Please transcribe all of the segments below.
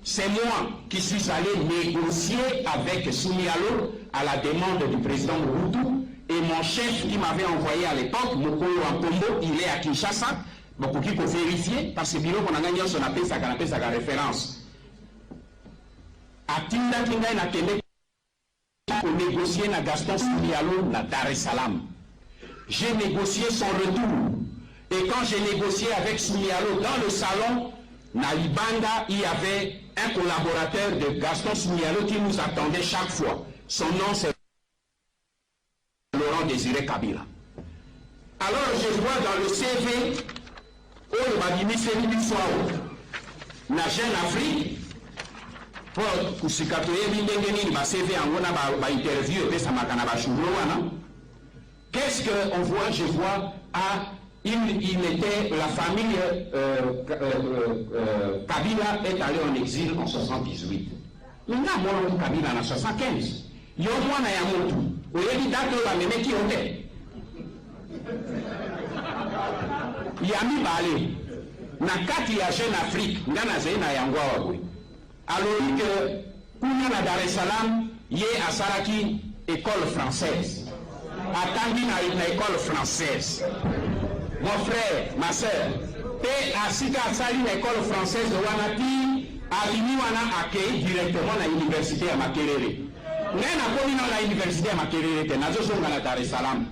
c'est moi qui suis allé négocier avec Soumialo à la demande du président Mobutu, et mon chef qui m'avait envoyé à l'époque, Mokolo Ankombo, il est à Kinshasa, beaucoup qui peut vérifier, parce que le bureau qu'on a gagné, on appelle sa référence. À Tinda Kinga na Kende, pour négocier na Gaston Soumialo na Dar es Salaam. J'ai négocié son retour. Et quand j'ai négocié avec Soumialo dans le salon, na Libanda, il y avait un collaborateur de Gaston Soumialo qui nous attendait chaque fois. Son nom c'est Laurent Désiré Kabila. Alors je vois dans le CV, où Badimi Félix Soao, na Jeune Afrique, pour Kusikatoye Bindengeni, ma CV en gona ba interview, et ça m'a canaba chouloana. Qu'est-ce qu'on voit? Je vois il était, la famille Kabila est allée en exil en 78. Maintenant, moi, Kabila en 75. Il y a moi, Nayamotu. Vous avez dit, d'accord, mais qui ont été? Il y a mis balé. Nakati ya Jeune Afrique, Ngana Zena Yangwa Wagwe. Alors que, Kouna Dar es Salaam, yé à Saraki, école française. À Tanguy, na école française. Mon frère, ma soeur, et à Sika Sali, l'école française de Wanati, a fini Wana accueilli directement à l'université à Makerere. Nous avons connu dans l'université à Makerere, nous avons Dar es Salaam.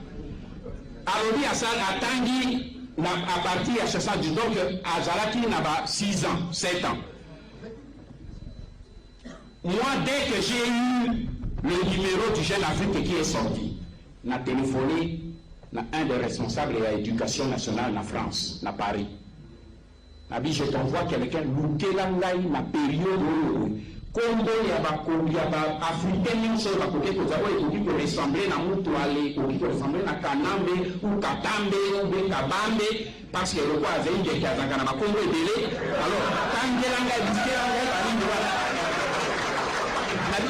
Alors, à Tanguy, à partir de 60, donc à Zalaki, il y a 6 ans, 7 ans. Moi, dès que j'ai eu le numéro du Jeune Afrique qui est sorti, on a téléphoné à un des responsables de l'éducation nationale en France, à Paris. Je t'envoie quelqu'un, Lukelangai, na période où Congo, il y a Africain, il y a côté que vous avez qui ressembler à Moutouale, qui ressembler à Kanambe, ou Katambe, ou Kabambe, parce que le roi avait une des Kazakana, Congo est délai. Alors, quand il y a un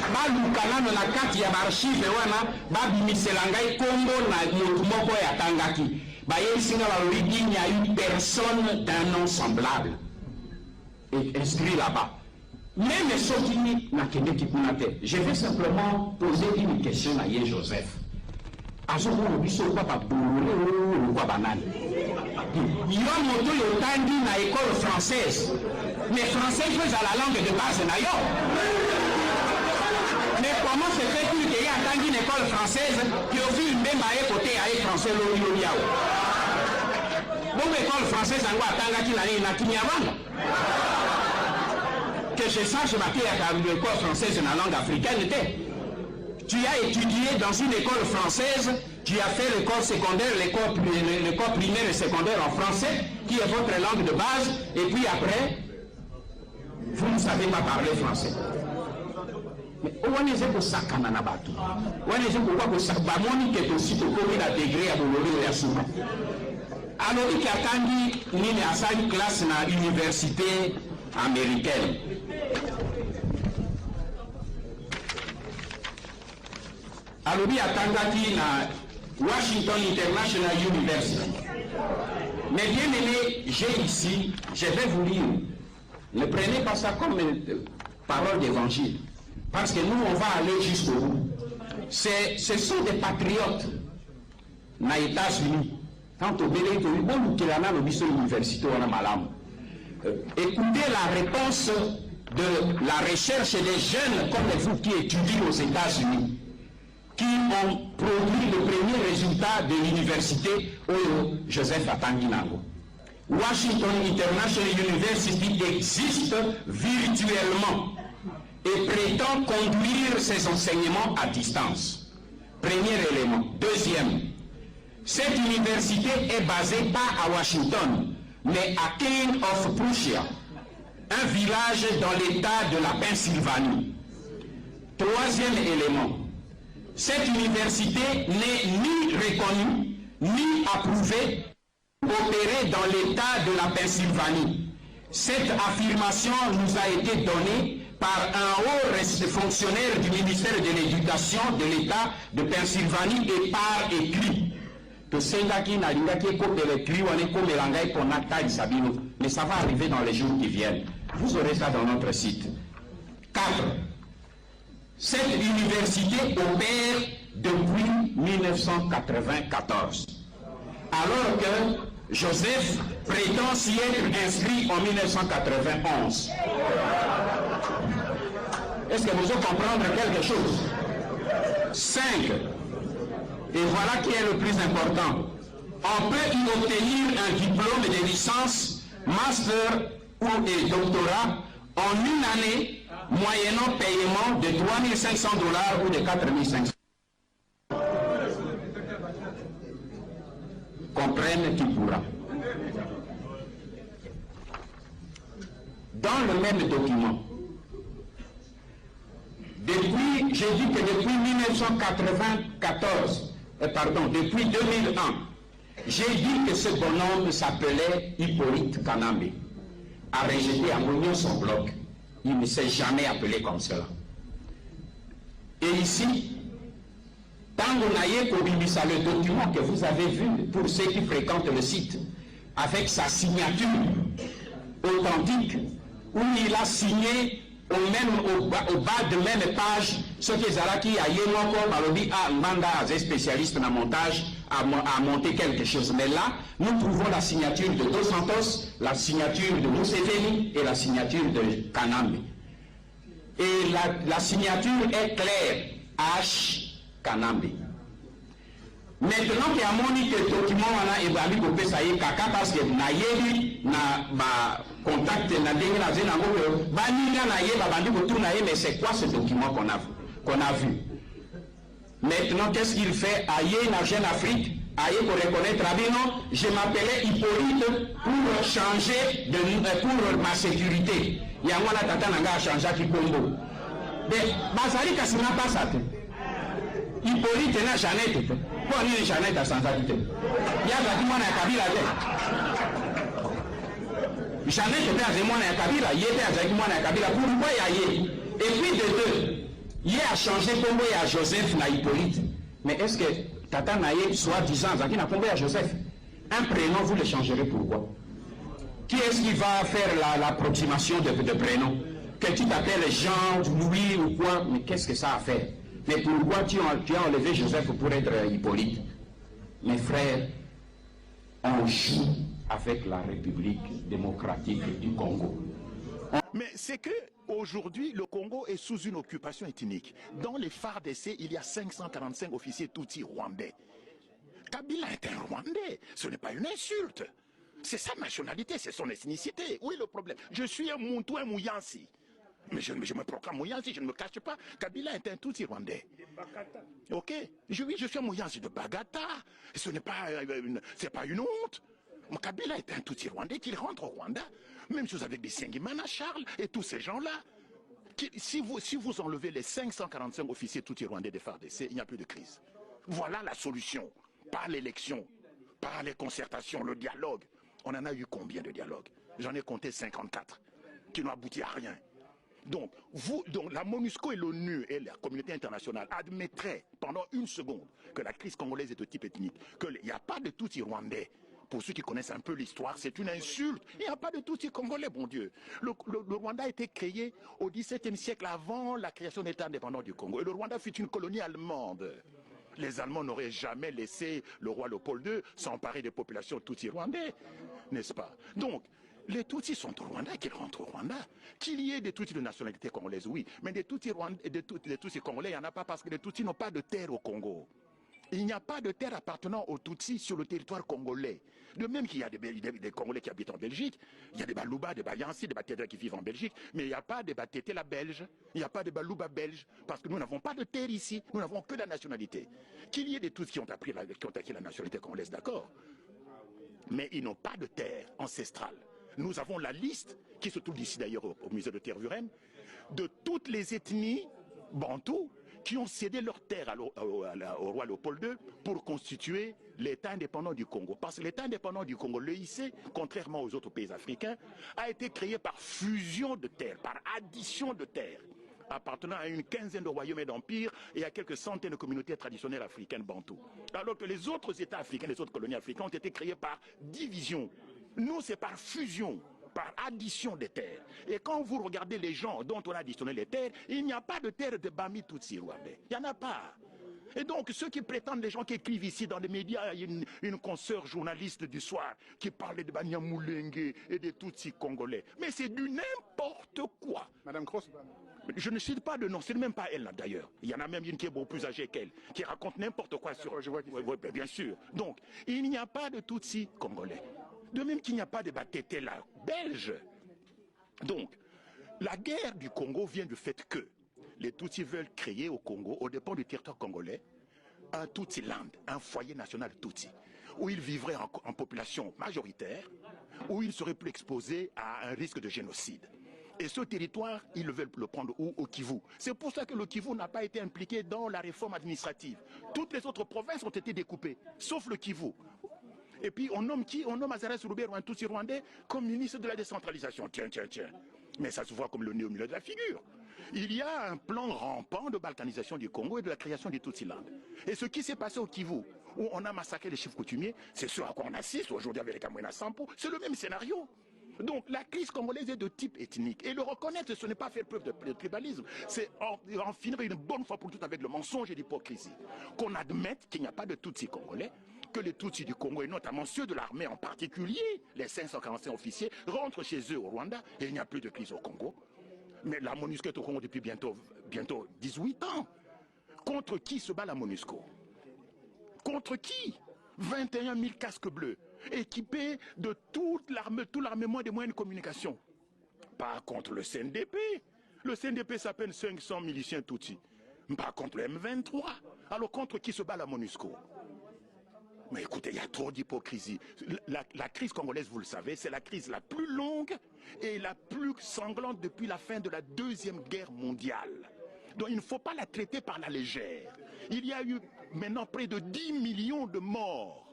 Balukana na kati ya archive wana babimiselangai Congo na motumoko ya Tangaki. Bayesinga balori il n'y a eu personne d'un nom semblable et inscrit là-bas. Même Sokini na kende kipunate. Je vais simplement poser une question à Yé Joseph. Azoko biso papa bolole ou quoi banane. Il y a moto yo tangi na école française. Mais français c'est à la langue de base na yo. Mais comment se fait-il qu'il y a une école française qui a vu une même côté à français l'Oliao? Bon, l'école française en Guatanga qui n'a pas que je sache, marqué à l'école française dans la langue africaine. Tu as étudié dans une école française, tu as fait l'école secondaire, l'école primaire et secondaire en français, qui est votre langue de base, et puis après, vous ne savez pas parler français. Mais on est pour ça qu'on a battu. On est pour quoi que ça bamoni qui est aussi pour combien de degrés à Bolori et à Souma. Alors il y a tangi ni à sa classe na université américaine. Alors il y a tangaki na Washington International University. Mais bien aimé, j'ai ici, je vais vous lire. Ne prenez pas ça comme parole d'évangile. Parce que nous, on va aller jusqu'au bout. Ce sont des patriotes dans les États-Unis. Quand on veut l'université, on a malam. Écoutez la réponse de la recherche des jeunes comme vous qui étudient aux États-Unis, qui ont produit le premier résultat de l'université Joseph Atanginango. Washington International University existe virtuellement et prétend conduire ses enseignements à distance. Premier élément. Deuxième, cette université est basée pas à Washington, mais à King of Prussia, un village dans l'état de la Pennsylvanie. Troisième élément, cette université n'est ni reconnue, ni approuvée pour opérer dans l'état de la Pennsylvanie. Cette affirmation nous a été donnée par un haut fonctionnaire du ministère de l'Éducation de l'État de Pennsylvanie et par écrit. Mais ça va arriver dans les jours qui viennent. Vous aurez ça dans notre site. 4. Cette université opère depuis 1994, alors que Joseph prétend s'y être inscrit en 1991. Est-ce que vous allez comprendre quelque chose? 5. Et voilà qui est le plus important. On peut y obtenir un diplôme de licence, master ou des doctorats en une année, moyennant paiement de 3 500 $ ou de 4 500. Comprenne qui pourra. Dans le même document, j'ai dit que depuis 1994, depuis 2001, j'ai dit que ce bonhomme s'appelait Hippolyte Kanambe, a rejeté à Mounion son bloc. Il ne s'est jamais appelé comme cela. Et ici, Tango Naye Kobibisa, le document que vous avez vu pour ceux qui fréquentent le site, avec sa signature authentique, où il a signé au bas de même page ce que Zalaki a yémoko balobi a manda as spécialiste dans montage à monter quelque chose. Mais là, nous trouvons la signature de Dos Santos, la signature de Museveni et la signature de Kanambe. Et la signature est claire, H. Kanambe. Maintenant qu'il y a mon document wana ebali ko pesa ye kaka parce que na yebi na ba contact na ndenge na zena ngo ba ninga na ye ba bandi ko tourna ye, mais c'est quoi ce document qu'on a vu? Maintenant qu'est-ce qu'il fait? Aïe na Jeune Afrique, aïe pour reconnaître Abino, je m'appelais Hippolyte pour changer pour ma sécurité. Yango na tata nanga a changé ki Congo. Mais bazali kasina pas ça. Hippolyte na Jeannette. Pourquoi lui Jeannette a sans habiter? Il y a des gens qui Kabila. Jeannette était avec moi à Kabila, il était avec moi à Kabila. Pourquoi il y a? Et puis de deux, il a changé Congo à Joseph na Hippolyte. Mais est-ce que Tata Naye, soi-disant, Zaki n'a Congo à Joseph? Un prénom, vous le changerez pourquoi? Qui est-ce qui va faire l'approximation de prénom? Que tu t'appelles Jean, Louis ou quoi? Mais qu'est-ce que ça a à faire? Mais pourquoi tu as enlevé Joseph pour être Hippolyte? Mes frères, on joue avec la République démocratique du Congo. Mais c'est que aujourd'hui, le Congo est sous une occupation ethnique. Dans les FARDC, il y a 545 officiers Tutsi rwandais. Kabila est un Rwandais, ce n'est pas une insulte. C'est sa nationalité, c'est son ethnicité. Où est le problème? Je suis un Muntu, un Mouyansi. Mais je me proclame Mouyansi, je ne me cache pas. Kabila est un Tutsi rwandais. Ok? Oui, je suis un Mouyansi de Bagata. Ce n'est pas, une honte. Kabila est un Tutsi rwandais, qu'il rentre au Rwanda. Même chose avec des Sengimana, Charles et tous ces gens-là. Si vous enlevez les 545 officiers Tutsi rwandais des FARDC, il n'y a plus de crise. Voilà la solution. Par l'élection, par les concertations, le dialogue. On en a eu combien de dialogues? J'en ai compté 54, qui n'ont abouti à rien. Donc, la MONUSCO et l'ONU et la communauté internationale admettraient pendant une seconde que la crise congolaise est de type ethnique, qu'il n'y a pas de Tutsi rwandais. Pour ceux qui connaissent un peu l'histoire, c'est une insulte. Il n'y a pas de Tutsi congolais, bon Dieu. Le Rwanda a été créé au XVIIe siècle avant la création d'État indépendant du Congo. Et le Rwanda fut une colonie allemande. Les Allemands n'auraient jamais laissé le roi Léopold II s'emparer des populations Tutsi rwandais, n'est-ce pas? Donc, les Tutsis sont au Rwanda, qu'ils rentrent au Rwanda. Qu'il y ait des Tutsis de nationalité congolaise, oui. Mais des Tutsis congolais, il n'y en a pas parce que les Tutsis n'ont pas de terre au Congo. Il n'y a pas de terre appartenant aux Tutsis sur le territoire congolais. De même qu'il y a des Congolais qui habitent en Belgique, il y a des Balouba, des Bayansi, des Batédra qui vivent en Belgique, mais il n'y a pas de Batétela belge, il n'y a pas de Balouba belge, parce que nous n'avons pas de terre ici, nous n'avons que la nationalité. Qu'il y ait des Tutsis qui ont acquis la nationalité congolaise, d'accord, mais ils n'ont pas de terre ancestrale. Nous avons la liste, qui se trouve ici d'ailleurs au musée de Tervuren, de toutes les ethnies bantoues qui ont cédé leur terre au roi Léopold II pour constituer l'État indépendant du Congo. Parce que l'État indépendant du Congo, l'EIC, contrairement aux autres pays africains, a été créé par fusion de terres, par addition de terres, appartenant à une quinzaine de royaumes et d'empires et à quelques centaines de communautés traditionnelles africaines bantoues. Alors que les autres États africains, les autres colonies africaines ont été créés par division. Nous, c'est par fusion. par addition des terres. Et quand vous regardez les gens dont on a additionné les terres, il n'y a pas de terre de Bami Tutsi rwandais. Il n'y en a pas. Et donc, ceux qui prétendent, les gens qui écrivent ici dans les médias, il y a une consoeur journaliste du soir qui parlait de Banyamulenge et des Tutsis congolais. Mais c'est du n'importe quoi. Madame Cross. Je ne cite pas de nom, c'est même pas elle là d'ailleurs. Il y en a même une qui est beaucoup plus âgée qu'elle, qui raconte n'importe quoi sur... Je vois oui, bien sûr. Donc, il n'y a pas de Tutsis congolais. De même qu'il n'y a pas de Batete là, belge. Donc, la guerre du Congo vient du fait que les Tutsis veulent créer au Congo, au dépend du territoire congolais, un Tutsi-land, un foyer national Tutsi, où ils vivraient en population majoritaire, où ils seraient plus exposés à un risque de génocide. Et ce territoire, ils veulent le prendre où? Au Kivu. C'est pour ça que le Kivu n'a pas été impliqué dans la réforme administrative. Toutes les autres provinces ont été découpées, sauf le Kivu. Et puis on nomme qui? On nomme Azarès Roubert, un Tutsi rwandais, comme ministre de la décentralisation. Tiens. Mais ça se voit comme le nez au milieu de la figure. Il y a un plan rampant de balkanisation du Congo et de la création du Tutsi-land. Et ce qui s'est passé au Kivu, où on a massacré les chefs coutumiers, c'est ce à quoi on assiste aujourd'hui avec les Kamwina Sampo, c'est le même scénario. Donc la crise congolaise est de type ethnique. Et le reconnaître, ce n'est pas faire preuve de tribalisme, c'est en finir une bonne fois pour toutes avec le mensonge et l'hypocrisie. Qu'on admette qu'il n'y a pas de Tutsi congolais, que les Tutsis du Congo, et notamment ceux de l'armée en particulier, les 545 officiers, rentrent chez eux au Rwanda, et il n'y a plus de crise au Congo. Mais la MONUSCO est au Congo depuis bientôt 18 ans. Contre qui se bat la MONUSCO? Contre qui? 21 000 casques bleus, équipés de tout l'armement des moyens de communication. Pas contre le CNDP. Le CNDP s'appelle 500 miliciens Tutsis. Pas contre le M23. Alors contre qui se bat la MONUSCO? Mais écoutez, il y a trop d'hypocrisie. La crise congolaise, vous le savez, c'est la crise la plus longue et la plus sanglante depuis la fin de la Deuxième Guerre mondiale. Donc il ne faut pas la traiter par la légère. Il y a eu maintenant près de 10 millions de morts.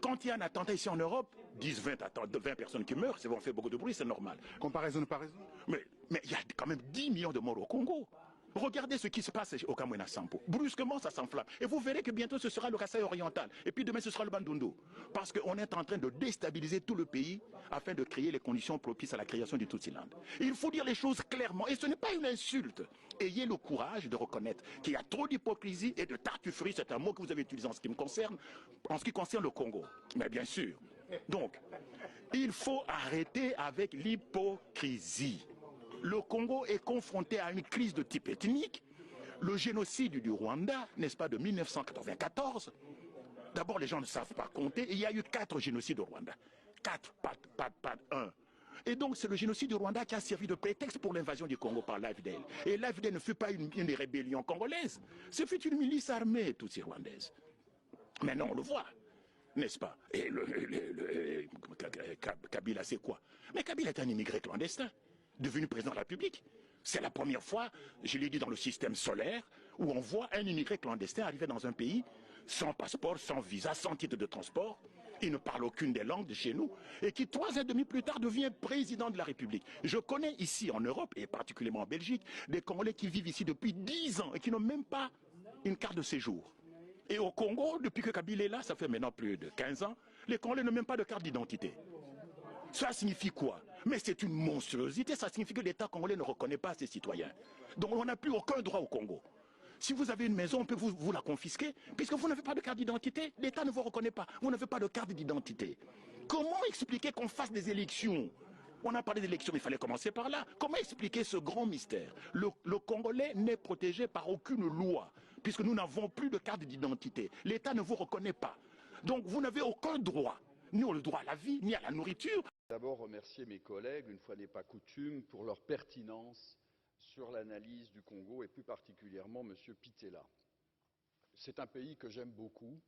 Quand il y a un attentat ici en Europe, 20 personnes qui meurent, on fait beaucoup de bruit, c'est normal. Comparaison de pas raison. Mais il y a quand même 10 millions de morts au Congo. Regardez ce qui se passe au Kamwina Sampo. Brusquement, ça s'enflamme. Et vous verrez que bientôt, ce sera le Kasaï oriental. Et puis demain, ce sera le Bandundu. Parce qu'on est en train de déstabiliser tout le pays afin de créer les conditions propices à la création du Tutsi-land. Il faut dire les choses clairement. Et ce n'est pas une insulte. Ayez le courage de reconnaître qu'il y a trop d'hypocrisie et de tartufferie. C'est un mot que vous avez utilisé en ce qui concerne le Congo. Mais bien sûr. Donc, il faut arrêter avec l'hypocrisie. Le Congo est confronté à une crise de type ethnique. Le génocide du Rwanda, n'est-ce pas, de 1994. D'abord, les gens ne savent pas compter. Il y a eu 4 génocides au Rwanda. 4, pas 1. Et donc, c'est le génocide du Rwanda qui a servi de prétexte pour l'invasion du Congo par l'AFDL. Et l'AFDL ne fut pas une rébellion congolaise. Ce fut une milice armée, tutsi rwandaise. Maintenant, on le voit. N'est-ce pas? Et Kabila, c'est quoi? Mais Kabila est un immigré clandestin, devenu président de la République. C'est la première fois, je l'ai dit, dans le système solaire, où on voit un immigré clandestin arriver dans un pays sans passeport, sans visa, sans titre de transport. Il ne parle aucune des langues de chez nous, et qui 3 ans et demi plus tard devient président de la République. Je connais ici en Europe, et particulièrement en Belgique, des Congolais qui vivent ici depuis 10 ans et qui n'ont même pas une carte de séjour. Et au Congo, depuis que Kabila est là, ça fait maintenant plus de 15 ans, les Congolais n'ont même pas de carte d'identité. Ça signifie quoi? Mais c'est une monstruosité, ça signifie que l'État congolais ne reconnaît pas ses citoyens. Donc on n'a plus aucun droit au Congo. Si vous avez une maison, on peut vous la confisquer, puisque vous n'avez pas de carte d'identité, l'État ne vous reconnaît pas, vous n'avez pas de carte d'identité. Comment expliquer qu'on fasse des élections? On a parlé d'élections, mais il fallait commencer par là. Comment expliquer ce grand mystère? Le Congolais n'est protégé par aucune loi, puisque nous n'avons plus de carte d'identité. L'État ne vous reconnaît pas. Donc vous n'avez aucun droit, ni le droit à la vie, ni à la nourriture. D'abord remercier mes collègues, une fois n'est pas coutume, pour leur pertinence sur l'analyse du Congo et plus particulièrement M. Pittella. C'est un pays que j'aime beaucoup.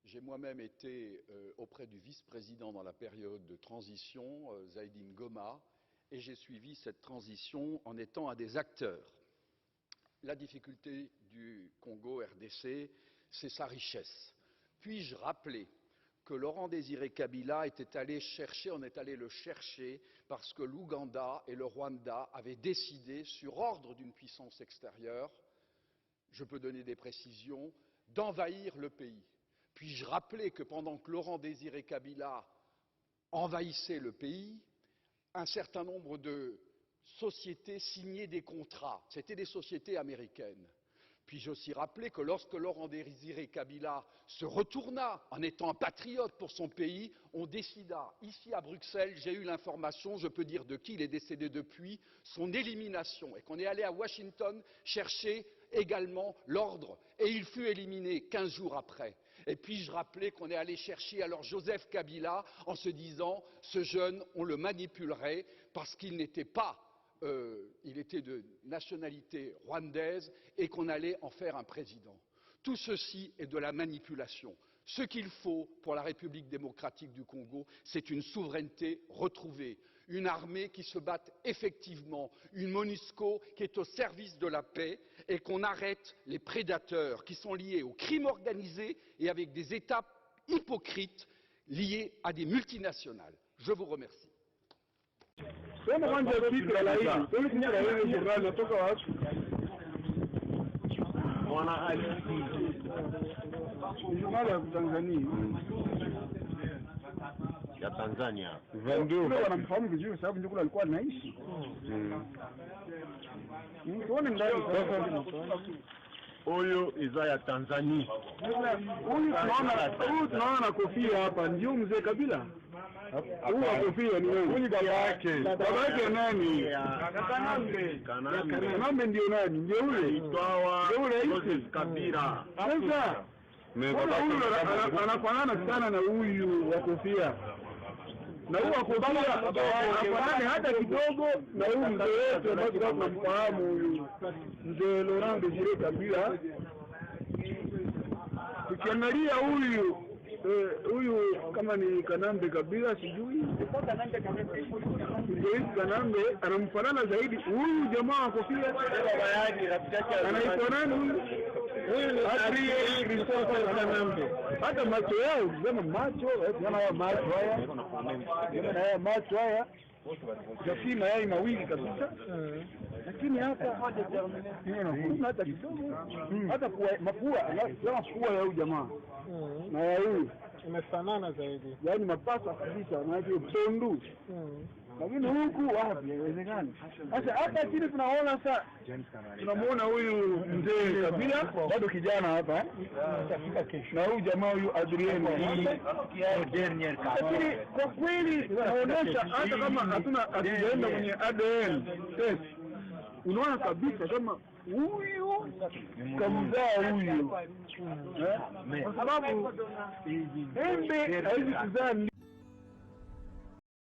J'ai moi-même été auprès du vice-président dans la période de transition, Zaïdine Goma, et j'ai suivi cette transition en étant un des acteurs. La difficulté du Congo RDC, c'est sa richesse. Puis-je rappeler que Laurent Désiré Kabila était allé chercher, on est allé le chercher parce que l'Ouganda et le Rwanda avaient décidé, sur ordre d'une puissance extérieure, je peux donner des précisions, d'envahir le pays. Puis-je rappeler que pendant que Laurent Désiré Kabila envahissait le pays, un certain nombre de sociétés signaient des contrats. C'était des sociétés américaines. Puis-je aussi rappeler que lorsque Laurent-Désiré Kabila se retourna en étant un patriote pour son pays, on décida, ici à Bruxelles, j'ai eu l'information, je peux dire de qui, il est décédé depuis, son élimination, et qu'on est allé à Washington chercher également l'ordre, et il fut éliminé 15 jours après. Et puis-je rappeler qu'on est allé chercher alors Joseph Kabila en se disant, ce jeune, on le manipulerait parce qu'il n'était pas il était de nationalité rwandaise et qu'on allait en faire un président. Tout ceci est de la manipulation. Ce qu'il faut pour la République démocratique du Congo, c'est une souveraineté retrouvée, une armée qui se batte effectivement, une MONUSCO qui est au service de la paix et qu'on arrête les prédateurs qui sont liés au crime organisé et avec des États hypocrites liés à des multinationales. Je vous remercie. Sema kwanza fikra la hii. Wewe fikra hii journal natoka wapi? Mwana Ali. Journal ya Tanzania. Ya Tanzania. Ndio wanamfahamu vizuri sababu ndio kule alikuwa anaishi. Tuone ndani sasa. Huyo iza ya Tanzania. Huyu tunaona na kofia hapa ndio mzee Kabila. Huyu kofia ni wewe. Huyu baba yake. Baba yake nani? Kanambe ndio nani? Ndio yule. Itwawa Joseph Kabila. Sasa huyu anafanana sana na huyu wa kofia. Na huyu wa kofia anafanana hata kidogo na huyu mzee wetu ambaye tunamfahamu huyu mzee Laurent-Désiré Kabila. Tukiangalia huyu kama ni Kanambe Kabila sijui. Kanambe anamfanana zaidi huyu jamaa wa kofia. Baba yake rafiki yake anaitwa nani huyu? Huyu ni Adrien Christophe Kanambe. Hata macho yao, kama macho, macho haya Jafii mayai mawili kabisa. Lakini hata hata kidogo hata mapua ya huyu jamaa na ya huyu imefanana zaidi, yaani mapasa kabisa na hiyo pondu. Lakini huku wapi haiwezekani. Sasa hapa chini tunaona sasa tunamuona huyu mzee Kabila bado kijana hapa na huyu jamaa huyu Adrien. Lakini kwa kweli inaonyesha hata kama hatujaenda kwenye ADN test, unaona kabisa kama huyu kamzaa huyu, kwa sababu embe haiwezi kuzaa